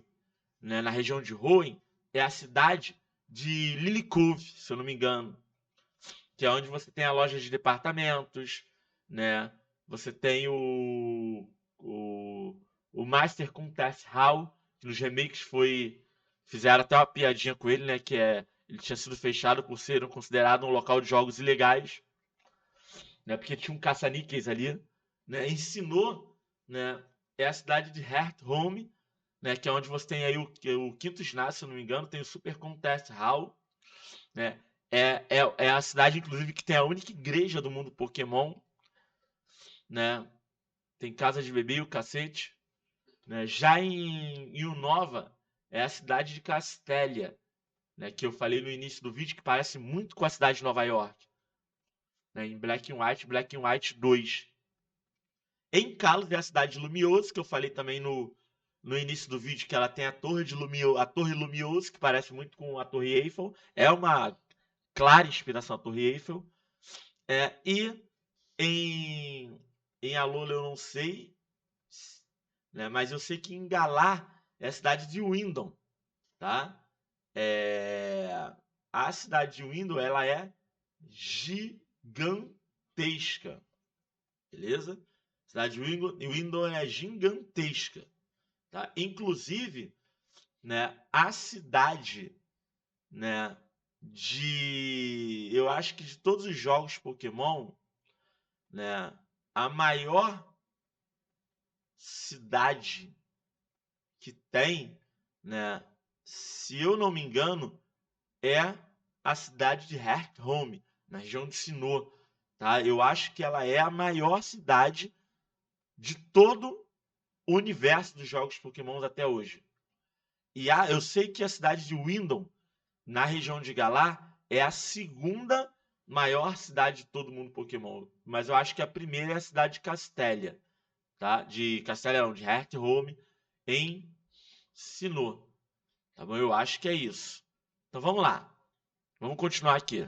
né, na região de Hoenn, é a cidade de Lily Cove, se eu não me engano, que é onde você tem a loja de departamentos, né? Você tem o Master Contest Hall, que nos remakes fizeram até uma piadinha com ele, né? Que ele tinha sido fechado por ser considerado um local de jogos ilegais, né? Porque tinha um caça-níqueis ali, né? Ensinou, né? É a cidade de Hearthome, né? Que é onde você tem aí o quinto ginásio, se eu não me engano, tem o Super Contest Hall, né? É a cidade, inclusive, que tem a única igreja do mundo Pokémon, né? Tem casa de bebê e o cacete. Né? Já em Unova, é a cidade de Castélia, né? Que eu falei no início do vídeo, que parece muito com a cidade de Nova York. Né? Em Black and White 2. Em Kalos é a cidade de Lumiose, que eu falei também no início do vídeo, que ela tem a Torre Lumiose, que parece muito com a Torre Eiffel. É uma clara inspiração à Torre Eiffel. E em Alola eu não sei, né? Mas eu sei que em Galar é a cidade de Windon, tá? A cidade de Windon, ela é gigantesca, beleza? A cidade de Windon é gigantesca, tá? Inclusive, né, a cidade, né, eu acho que de todos os jogos Pokémon, né, a maior cidade que tem, né, se eu não me engano, é a cidade de Hearthome, na região de Sinnoh, tá? Eu acho que ela é a maior cidade de todo o universo dos jogos Pokémon até hoje. E eu sei que a cidade de Windon, na região de Galar, é a segunda maior cidade de todo mundo Pokémon. Mas eu acho que a primeira é a cidade de Castélia, tá? De Castélia não, de Hearthome, em Sinnoh. Tá bom? Eu acho que é isso. Então vamos lá. Vamos continuar aqui.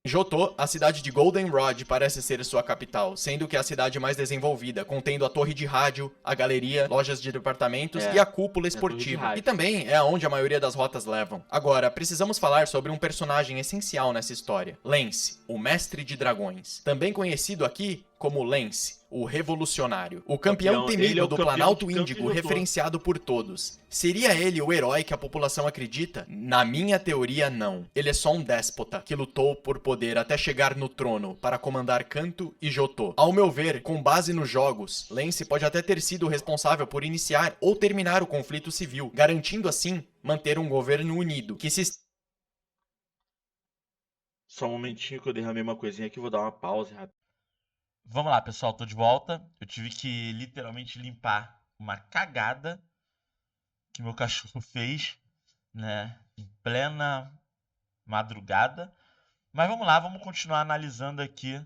Johto, a cidade de Goldenrod parece ser sua capital, sendo que é a cidade mais desenvolvida, contendo a torre de rádio, a galeria, lojas de departamentos e a cúpula esportiva. E também é aonde a maioria das rotas levam. Agora, precisamos falar sobre um personagem essencial nessa história, Lance, o mestre de dragões. Também conhecido aqui como Lance, o revolucionário. O campeão temido do Planalto Índigo, referenciado por todos. Seria ele o herói que a população acredita? Na minha teoria, não. Ele é só um déspota que lutou por poder até chegar no trono para comandar Kanto e Johto. Ao meu ver, com base nos jogos, Lance pode até ter sido o responsável por iniciar ou terminar o conflito civil, garantindo assim manter um governo unido, que se... Só um momentinho que eu derramei uma coisinha aqui, vou dar uma pausa rápida. Vamos lá, pessoal, tô de volta. Eu tive que literalmente limpar uma cagada que meu cachorro fez, né, em plena madrugada. Mas vamos lá, vamos continuar analisando aqui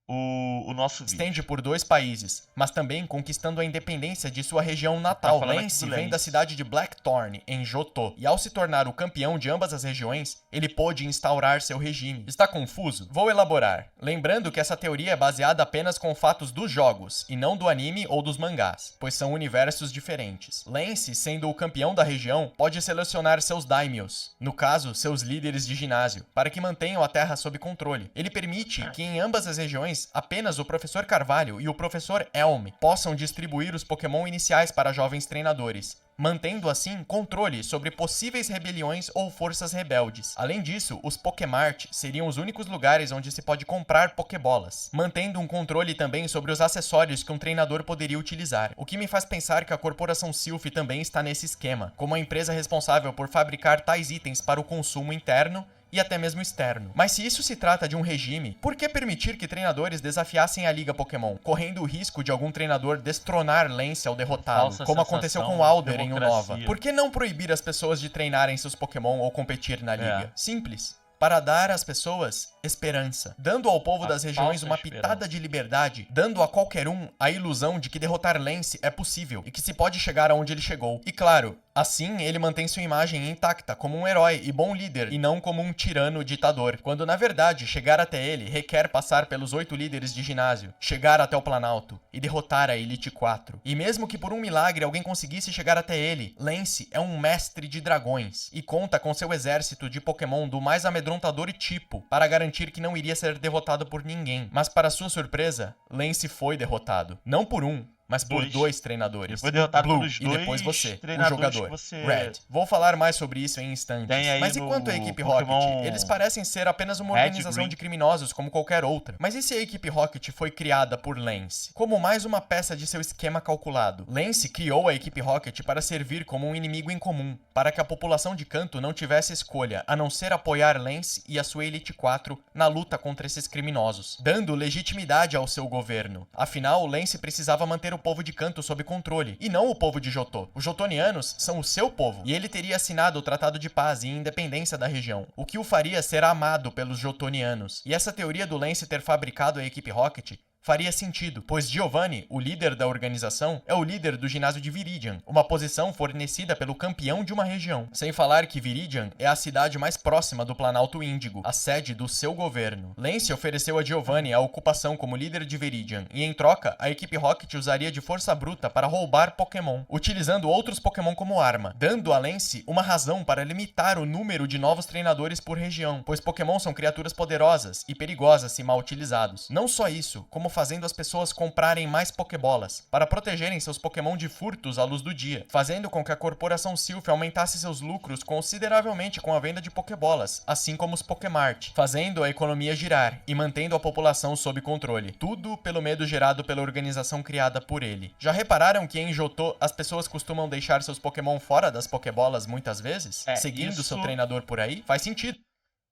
o nosso vídeo. Estende por 2 países, mas também conquistando a independência de sua região natal. Lance vem da cidade de Blackthorn, em Johto, e ao se tornar o campeão de ambas as regiões, ele pôde instaurar seu regime. Está confuso? Vou elaborar. Lembrando que essa teoria é baseada apenas com fatos dos jogos, e não do anime ou dos mangás, pois são universos diferentes. Lance, sendo o campeão da região, pode selecionar seus daimyos, no caso, seus líderes de ginásio, para que mantenham a terra sob controle. Ele permite que em ambas as regiões apenas o Professor Carvalho e o Professor Elm possam distribuir os Pokémon iniciais para jovens treinadores, mantendo assim controle sobre possíveis rebeliões ou forças rebeldes. Além disso, os Pokémart seriam os únicos lugares onde se pode comprar Pokébolas, mantendo um controle também sobre os acessórios que um treinador poderia utilizar, o que me faz pensar que a Corporação Silph também está nesse esquema, como a empresa responsável por fabricar tais itens para o consumo interno e até mesmo externo. Mas se isso se trata de um regime, por que permitir que treinadores desafiassem a Liga Pokémon, correndo o risco de algum treinador destronar Lance ao derrotá-lo, como aconteceu com Alder em Unova? Por que não proibir as pessoas de treinarem seus Pokémon ou competir na liga? Simples. Para dar às pessoas esperança, dando ao povo das regiões uma pitada de liberdade, dando a qualquer um a ilusão de que derrotar Lance é possível e que se pode chegar aonde ele chegou. E claro, assim ele mantém sua imagem intacta como um herói e bom líder e não como um tirano ditador, quando na verdade chegar até ele requer passar pelos 8 líderes de ginásio, chegar até o Planalto e derrotar a Elite 4. E mesmo que por um milagre alguém conseguisse chegar até ele, Lance é um mestre de dragões e conta com seu exército de Pokémon do mais amedrontador tipo para garantir que não iria ser derrotado por ninguém. Mas para sua surpresa, Lance foi derrotado. Não por um, mas por 2 treinadores. Ele foi derrotado Blue, pelos e depois você, o jogador. Você... Red. Vou falar mais sobre isso em instantes. Mas e quanto à equipe Pokémon... Rocket? Eles parecem ser apenas uma organização de criminosos como qualquer outra. Mas e se a equipe Rocket foi criada por Lance? Como mais uma peça de seu esquema calculado. Lance criou a equipe Rocket para servir como um inimigo em comum, para que a população de Kanto não tivesse escolha, a não ser apoiar Lance e a sua Elite 4 na luta contra esses criminosos, dando legitimidade ao seu governo. Afinal, Lance precisava manter o povo de Kanto sob controle, e não o povo de Johto. Os jotonianos são o seu povo, e ele teria assinado o Tratado de Paz e Independência da região, o que o faria ser amado pelos jotonianos. E essa teoria do Lance ter fabricado a equipe Rocket faria sentido, pois Giovanni, o líder da organização, é o líder do ginásio de Viridian, uma posição fornecida pelo campeão de uma região. Sem falar que Viridian é a cidade mais próxima do Planalto Índigo, a sede do seu governo. Lance ofereceu a Giovanni a ocupação como líder de Viridian, e em troca, a equipe Rocket usaria de força bruta para roubar Pokémon, utilizando outros Pokémon como arma, dando a Lance uma razão para limitar o número de novos treinadores por região, pois Pokémon são criaturas poderosas e perigosas se mal utilizados. Não só isso, como fazendo as pessoas comprarem mais Pokébolas, para protegerem seus Pokémon de furtos à luz do dia, fazendo com que a corporação Silph aumentasse seus lucros consideravelmente com a venda de Pokébolas, assim como os Pokémart, fazendo a economia girar e mantendo a população sob controle. Tudo pelo medo gerado pela organização criada por ele. Já repararam que em Johto as pessoas costumam deixar seus Pokémon fora das Pokébolas muitas vezes? Seguindo seu treinador por aí? Faz sentido.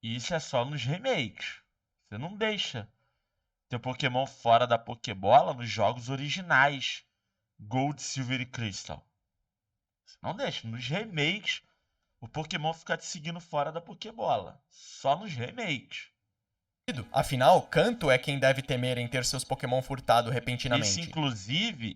Isso é só nos remakes. Você não deixa teu Pokémon fora da Pokébola nos jogos originais, Gold, Silver e Crystal. Você não deixa. Nos remakes, o Pokémon fica te seguindo fora da Pokébola. Só nos remakes. Afinal, Kanto é quem deve temer em ter seus Pokémon furtado repentinamente.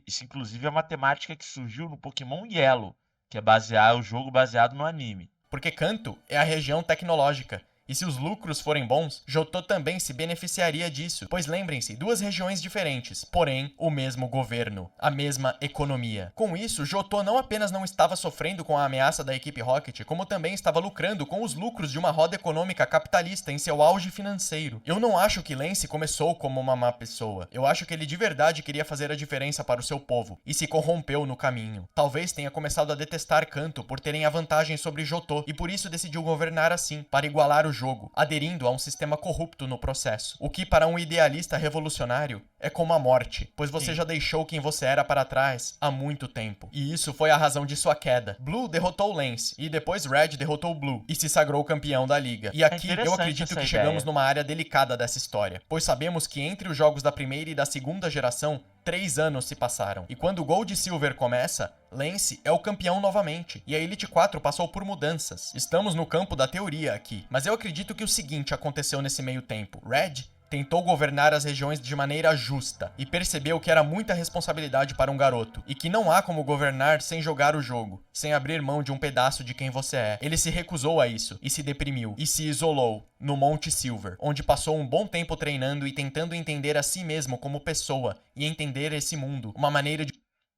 Isso inclusive é uma temática que surgiu no Pokémon Yellow, que é o jogo baseado no anime. Porque Kanto é a região tecnológica. E se os lucros forem bons, Johto também se beneficiaria disso, pois lembrem-se, 2 regiões diferentes, porém o mesmo governo, a mesma economia. Com isso, Johto não apenas não estava sofrendo com a ameaça da equipe Rocket, como também estava lucrando com os lucros de uma roda econômica capitalista em seu auge financeiro. Eu não acho que Lance começou como uma má pessoa. Eu acho que ele de verdade queria fazer a diferença para o seu povo, e se corrompeu no caminho. Talvez tenha começado a detestar Kanto por terem a vantagem sobre Johto, e por isso decidiu governar assim, para igualar o jogo, aderindo a um sistema corrupto no processo. O que para um idealista revolucionário é como a morte, pois você já deixou quem você era para trás há muito tempo. E isso foi a razão de sua queda. Blue derrotou Lance, e depois Red derrotou Blue, e se sagrou campeão da liga. E aqui eu acredito que chegamos numa área delicada dessa história, pois sabemos que entre os jogos da primeira e da segunda geração, 3 anos se passaram. E quando o Gold e Silver começa, Lance é o campeão novamente. E a Elite 4 passou por mudanças. Estamos no campo da teoria aqui. Mas eu acredito que o seguinte aconteceu nesse meio tempo. Red tentou governar as regiões de maneira justa e percebeu que era muita responsabilidade para um garoto e que não há como governar sem jogar o jogo, sem abrir mão de um pedaço de quem você é. Ele se recusou a isso e se deprimiu e se isolou no Monte Silver, onde passou um bom tempo treinando e tentando entender a si mesmo como pessoa e entender esse mundo, uma maneira de...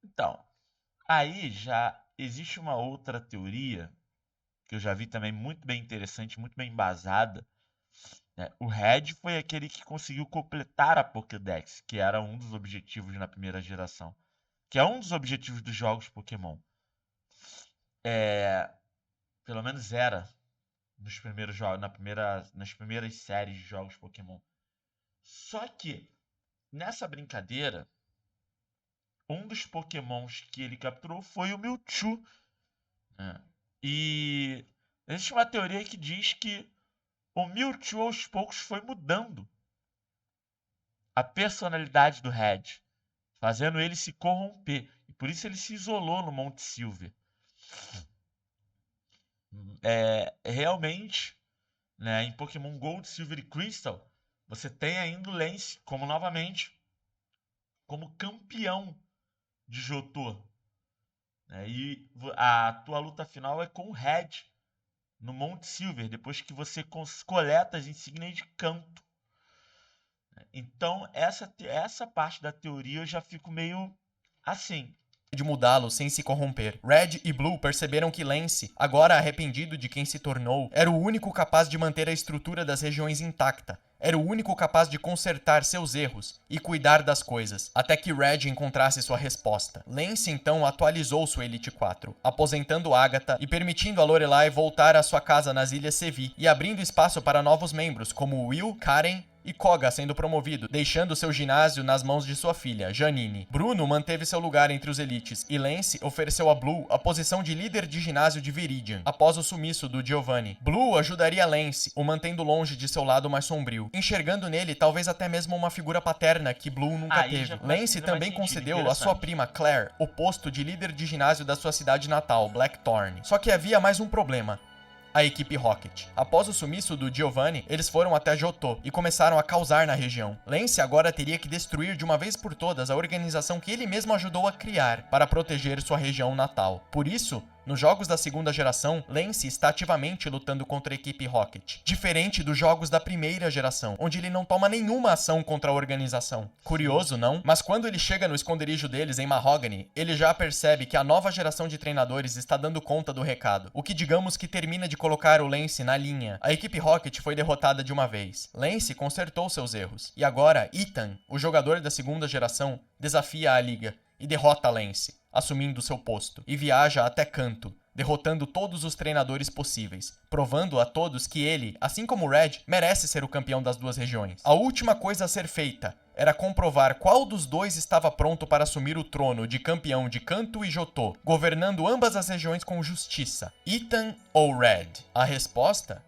Então, aí já existe uma outra teoria que eu já vi também muito bem interessante, muito bem embasada. O Red foi aquele que conseguiu completar a Pokédex, que era um dos objetivos na primeira geração. Que é um dos objetivos dos jogos Pokémon. Pelo menos era nos primeiros jogos, nas primeiras séries de jogos Pokémon. Só que, nessa brincadeira, um dos Pokémons que ele capturou foi o Mewtwo. E existe uma teoria que diz que o Mewtwo aos poucos foi mudando a personalidade do Red, fazendo ele se corromper. E por isso ele se isolou no Monte Silver. Realmente, né, em Pokémon Gold, Silver e Crystal, você tem ainda o Lance como novamente como campeão de Johto. Né, e a tua luta final é com o Red no Monte Silver, depois que você coleta as insígnias de canto. Então, essa parte da teoria eu já fico meio assim. De mudá-lo sem se corromper. Red e Blue perceberam que Lance, agora arrependido de quem se tornou, era o único capaz de manter a estrutura das regiões intacta. Era o único capaz de consertar seus erros e cuidar das coisas, até que Red encontrasse sua resposta. Lance então atualizou sua Elite 4, aposentando Agatha e permitindo a Lorelai voltar à sua casa nas Ilhas Sevi e abrindo espaço para novos membros como Will, Karen e Koga sendo promovido, deixando seu ginásio nas mãos de sua filha, Janine. Bruno manteve seu lugar entre os elites e Lance ofereceu a Blue a posição de líder de ginásio de Viridian, após o sumiço do Giovanni. Blue ajudaria Lance, o mantendo longe de seu lado mais sombrio, enxergando nele talvez até mesmo uma figura paterna que Blue nunca teve. Lance também concedeu à sua prima Claire o posto de líder de ginásio da sua cidade natal, Blackthorn. Só que havia mais um problema: a equipe Rocket. Após o sumiço do Giovanni, eles foram até Johto e começaram a causar na região. Lance agora teria que destruir de uma vez por todas a organização que ele mesmo ajudou a criar para proteger sua região natal. Por isso, nos jogos da segunda geração, Lance está ativamente lutando contra a equipe Rocket, diferente dos jogos da primeira geração, onde ele não toma nenhuma ação contra a organização. Curioso, não? Mas quando ele chega no esconderijo deles em Mahogany, ele já percebe que a nova geração de treinadores está dando conta do recado, o que digamos que termina de colocar o Lance na linha. A equipe Rocket foi derrotada de uma vez. Lance consertou seus erros, e agora Ethan, o jogador da segunda geração, desafia a liga e derrota Lance, assumindo seu posto, e viaja até Kanto, derrotando todos os treinadores possíveis, provando a todos que ele, assim como Red, merece ser o campeão das duas regiões. A última coisa a ser feita era comprovar qual dos dois estava pronto para assumir o trono de campeão de Kanto e Johto, governando ambas as regiões com justiça. Ethan ou Red? A resposta?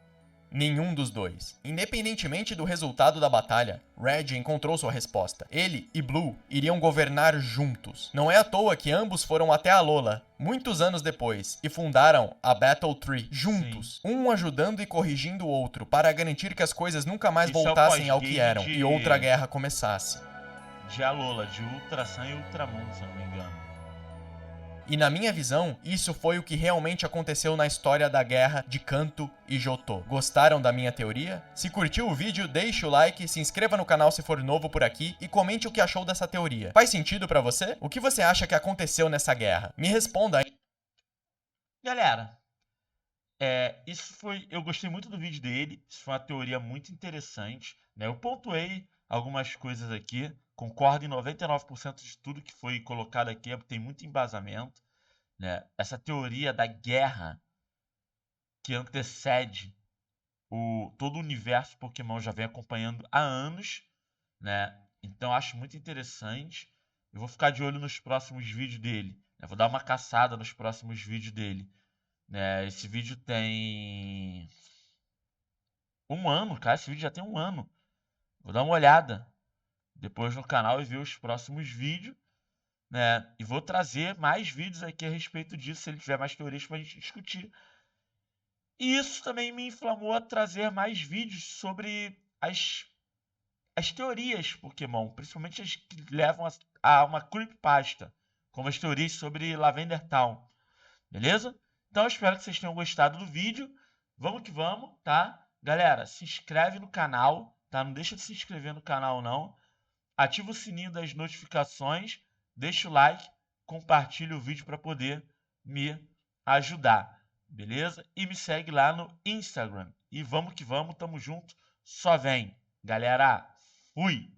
Nenhum dos dois. Independentemente do resultado da batalha, Red encontrou sua resposta. Ele e Blue iriam governar juntos. Não é à toa que ambos foram até Alola, muitos anos depois, e fundaram a Battle Tree juntos, um ajudando e corrigindo o outro, para garantir que as coisas nunca mais voltassem ao que eram e outra guerra começasse. De Alola, de Ultra Sun e Ultramon, se eu não me engano. E na minha visão, isso foi o que realmente aconteceu na história da guerra de Kanto e Johto. Gostaram da minha teoria? Se curtiu o vídeo, deixe o like, se inscreva no canal se for novo por aqui e comente o que achou dessa teoria. Faz sentido pra você? O que você acha que aconteceu nessa guerra? Me responda aí. Galera, eu gostei muito do vídeo dele, isso foi uma teoria muito interessante, né? Eu pontuei algumas coisas aqui, concordo em 99% de tudo que foi colocado aqui, tem muito embasamento, né? Essa teoria da guerra que antecede todo o universo Pokémon já vem acompanhando há anos, né? Então acho muito interessante. Eu vou ficar de olho nos próximos vídeos dele, né? Vou dar uma caçada nos próximos vídeos dele, né? Esse vídeo tem 1 ano, cara. Esse vídeo já tem 1 ano. Vou dar uma olhada depois no canal e ver os próximos vídeos, né? E vou trazer mais vídeos aqui a respeito disso, se ele tiver mais teorias pra gente discutir. E isso também me inflamou a trazer mais vídeos sobre as teorias Pokémon, principalmente as que levam a uma creepypasta, como as teorias sobre Lavender Town. Beleza? Então eu espero que vocês tenham gostado do vídeo. Vamos que vamos, tá? Galera, se inscreve no canal, tá? Não deixa de se inscrever no canal, não. Ativa o sininho das notificações, deixa o like, compartilha o vídeo para poder me ajudar, beleza? E me segue lá no Instagram. E vamos que vamos, tamo junto, só vem. Galera, fui!